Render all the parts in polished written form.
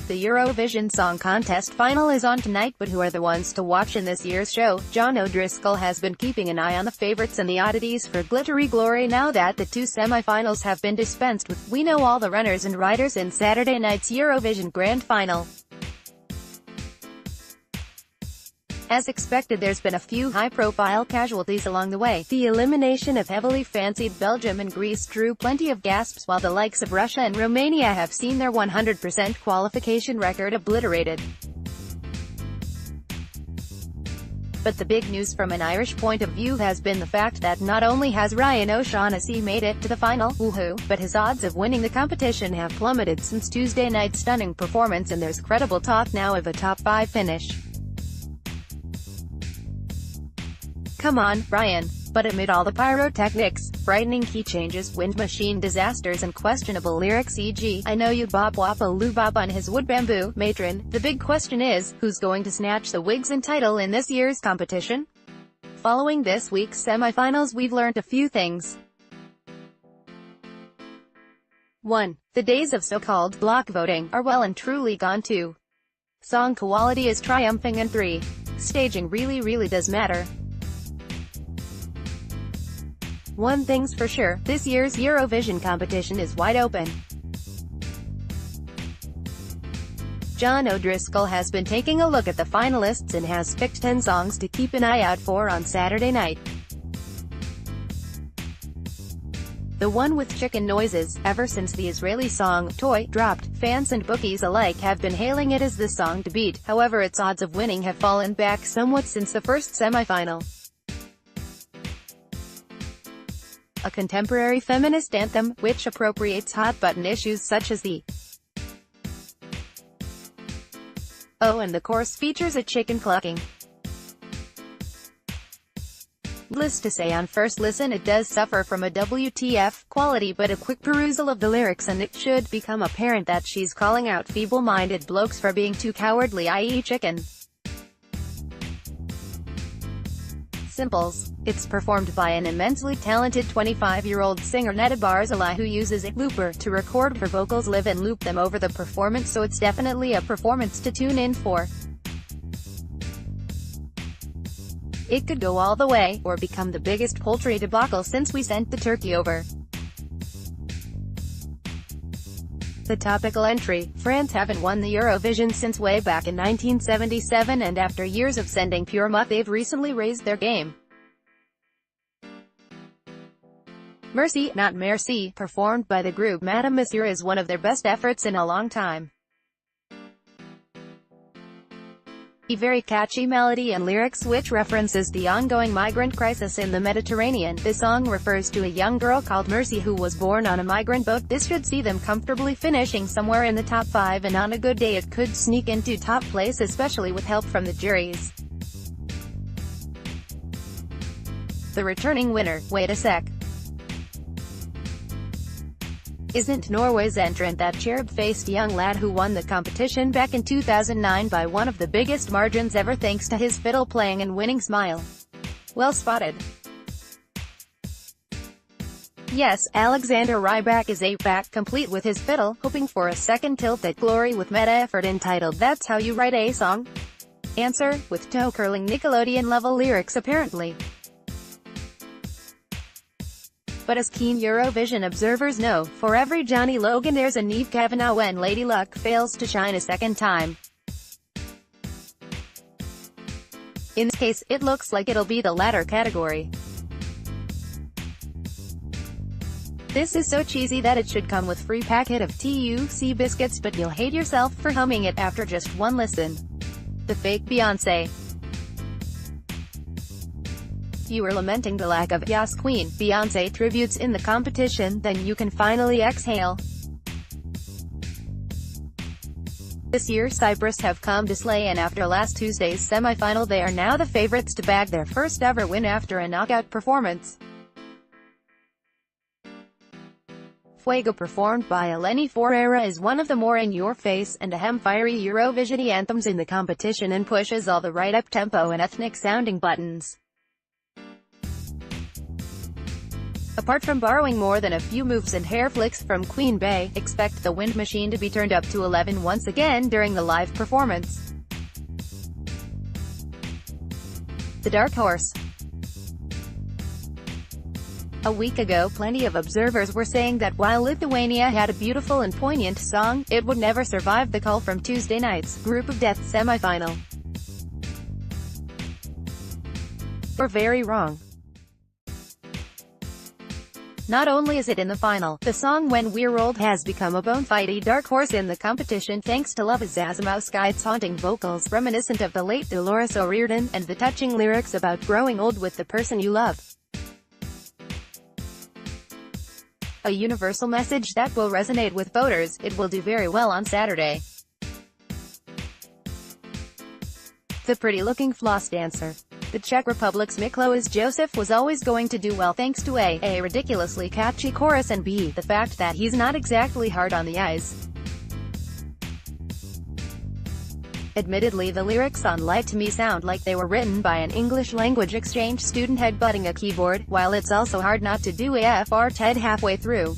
The Eurovision Song Contest Final is on tonight, but who are the ones to watch in this year's show? John O'Driscoll has been keeping an eye on the favorites and the oddities for glittery glory now that the two semi-finals have been dispensed with. We know all the runners and riders in Saturday night's Eurovision Grand Final. As expected, there's been a few high-profile casualties along the way. The elimination of heavily fancied Belgium and Greece drew plenty of gasps, while the likes of Russia and Romania have seen their 100% qualification record obliterated. But the big news from an Irish point of view has been the fact that not only has Ryan O'Shaughnessy made it to the final, woohoo, but his odds of winning the competition have plummeted since Tuesday night's stunning performance, and there's credible talk now of a top 5 finish. Come on, Ryan. But amid all the pyrotechnics, frightening key changes, wind machine disasters and questionable lyrics, e.g., I know you bop wop a loo bop on his wood bamboo matron, the big question is, who's going to snatch the wigs and title in this year's competition? Following this week's semi-finals, we've learned a few things. 1. The days of so-called block voting are well and truly gone. 2. Song quality is triumphing. And 3. Staging really does matter. One thing's for sure, this year's Eurovision competition is wide open. John O'Driscoll has been taking a look at the finalists and has picked 10 songs to keep an eye out for on Saturday night. The one with chicken noises. Ever since the Israeli song Toy dropped, fans and bookies alike have been hailing it as the song to beat. However, its odds of winning have fallen back somewhat since the first semi-final. A contemporary feminist anthem, which appropriates hot-button issues such as the oh, and the chorus features a chicken clucking. Needless to say, on first listen it does suffer from a WTF quality, but a quick perusal of the lyrics and it should become apparent that she's calling out feeble-minded blokes for being too cowardly, i.e. chicken. Simples. It's performed by an immensely talented 25-year-old singer Netta Barzilai, who uses a looper to record her vocals live and loop them over the performance, so it's definitely a performance to tune in for. It could go all the way, or become the biggest poultry debacle since we sent the turkey over. The topical entry: France haven't won the Eurovision since way back in 1977, and after years of sending pure muck, they've recently raised their game. Merci, not Merci, performed by the group Madame Monsieur, is one of their best efforts in a long time. A very catchy melody and lyrics which references the ongoing migrant crisis in the Mediterranean. The song refers to a young girl called Mercy who was born on a migrant boat. This should see them comfortably finishing somewhere in the top 5, and on a good day it could sneak into top place, especially with help from the juries. The returning winner, wait a sec. Isn't Norway's entrant that cherub-faced young lad who won the competition back in 2009 by one of the biggest margins ever thanks to his fiddle-playing and winning smile? Well spotted. Yes, Alexander Rybak is 8-back, complete with his fiddle, hoping for a second tilt at glory with meta effort entitled That's How You Write a Song? Answer, with toe-curling Nickelodeon-level lyrics apparently. But as keen Eurovision observers know, for every Johnny Logan there's a Niamh Kavanagh when Lady Luck fails to shine a second time. In this case, it looks like it'll be the latter category. This is so cheesy that it should come with free packet of TUC biscuits, but you'll hate yourself for humming it after just one listen. The fake Beyoncé. You were lamenting the lack of Yas Queen Beyoncé tributes in the competition, then you can finally exhale. This year Cyprus have come to slay, and after last Tuesday's semi-final they are now the favorites to bag their first ever win after a knockout performance. Fuego, performed by Eleni Ferreira, is one of the more in-your-face and ahem-fiery Eurovision anthems in the competition and pushes all the right up-tempo and ethnic-sounding buttons. A Apart from borrowing more than a few moves and hair flicks from Queen Bey, expect the wind machine to be turned up to 11 once again during the live performance. The Dark Horse. A week ago, plenty of observers were saying that while Lithuania had a beautiful and poignant song, it would never survive the call from Tuesday night's Group of Death semi-final. We're very wrong. Not only is it in the final, the song When We're Old has become a bona fide dark horse in the competition thanks to Love Zazamowski's haunting vocals, reminiscent of the late Dolores O'Riordan, and the touching lyrics about growing old with the person you love. A universal message that will resonate with voters. It will do very well on Saturday. The pretty-looking floss dancer. The Czech Republic's Mikloas Josef was always going to do well thanks to A ridiculously catchy chorus and B, the fact that he's not exactly hard on the eyes. Admittedly, the lyrics on Lie to Me sound like they were written by an English-language exchange student headbutting a keyboard, while it's also hard not to do a FR TED halfway through.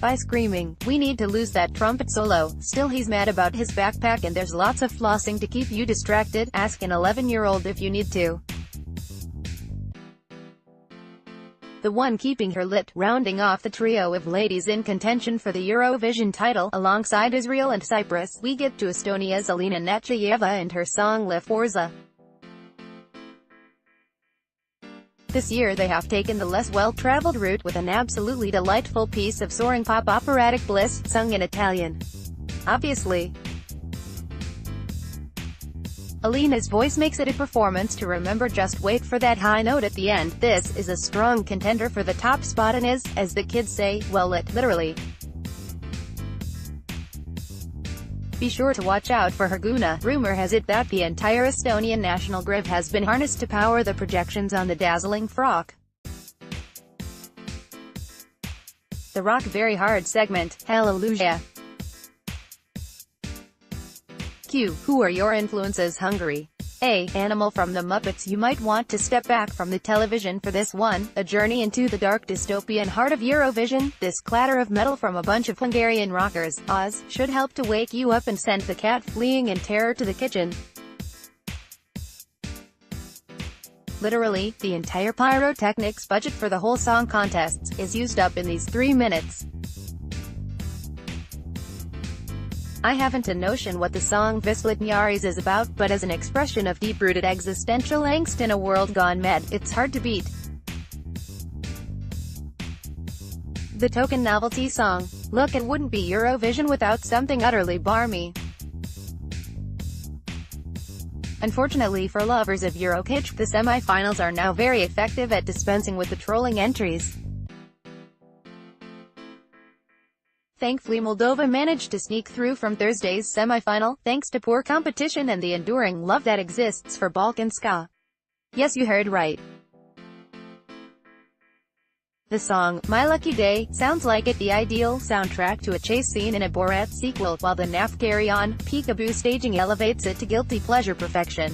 By screaming, "We need to lose that trumpet solo." Still, he's mad about his backpack and there's lots of flossing to keep you distracted. Ask an 11-year-old if you need to. The one keeping her lit, rounding off the trio of ladies in contention for the Eurovision title, alongside Israel and Cyprus, we get to Estonia's Alina Nechaeva and her song Le Forza. This year they have taken the less well-traveled route with an absolutely delightful piece of soaring pop operatic bliss, sung in Italian. Obviously, Alina's voice makes it a performance to remember. Just wait for that high note at the end. This is a strong contender for the top spot and is, as the kids say, well lit, literally. Be sure to watch out for her guna. Rumor has it that the entire Estonian national grid has been harnessed to power the projections on the dazzling frock. The Rock Very Hard segment. Hallelujah. Q. Who are your influences? Hungary. A. Animal from the Muppets. You might want to step back from the television for this one. A journey into the dark dystopian heart of Eurovision. This clatter of metal from a bunch of Hungarian rockers, Oz, should help to wake you up and send the cat fleeing in terror to the kitchen. Literally, the entire pyrotechnics budget for the whole song contests is used up in these 3 minutes. I haven't a notion what the song Vislit is about, but as an expression of deep-rooted existential angst in a world gone mad, it's hard to beat. The token novelty song. Look, it wouldn't be Eurovision without something utterly barmy. Unfortunately for lovers of Eurokitsch, the semi-finals are now very effective at dispensing with the trolling entries. Thankfully, Moldova managed to sneak through from Thursday's semi-final, thanks to poor competition and the enduring love that exists for Balkan ska. Yes, you heard right. The song, My Lucky Day, sounds like it the ideal soundtrack to a chase scene in a Borat sequel, while the naff Carry On, Peekaboo staging elevates it to guilty pleasure perfection.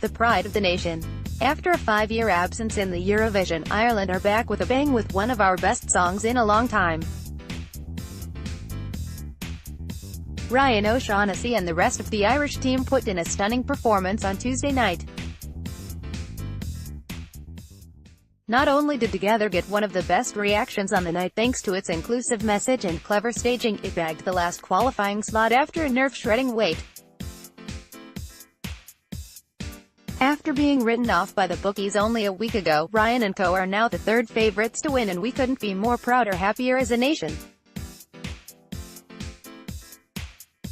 The pride of the nation. After a 5-year absence in the Eurovision, Ireland are back with a bang with one of our best songs in a long time. Ryan O'Shaughnessy and the rest of the Irish team put in a stunning performance on Tuesday night. Not only did Together get one of the best reactions on the night thanks to its inclusive message and clever staging, it bagged the last qualifying slot after a nerve-shredding wait. After being written off by the bookies only a week ago, Ryan and co are now the third favorites to win, and we couldn't be more proud or happier as a nation.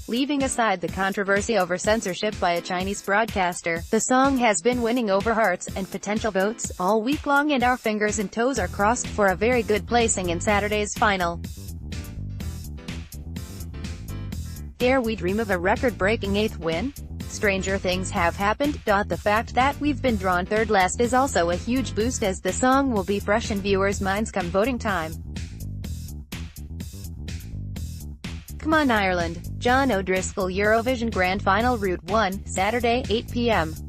Leaving aside the controversy over censorship by a Chinese broadcaster, the song has been winning over hearts and potential votes all week long, and our fingers and toes are crossed for a very good placing in Saturday's final. Dare we dream of a record-breaking 8th win? Stranger things have happened. The fact that we've been drawn third last is also a huge boost, as the song will be fresh in viewers' minds come voting time. Come on Ireland. John O'Driscoll Eurovision Grand Final Route 1, Saturday, 8 p.m.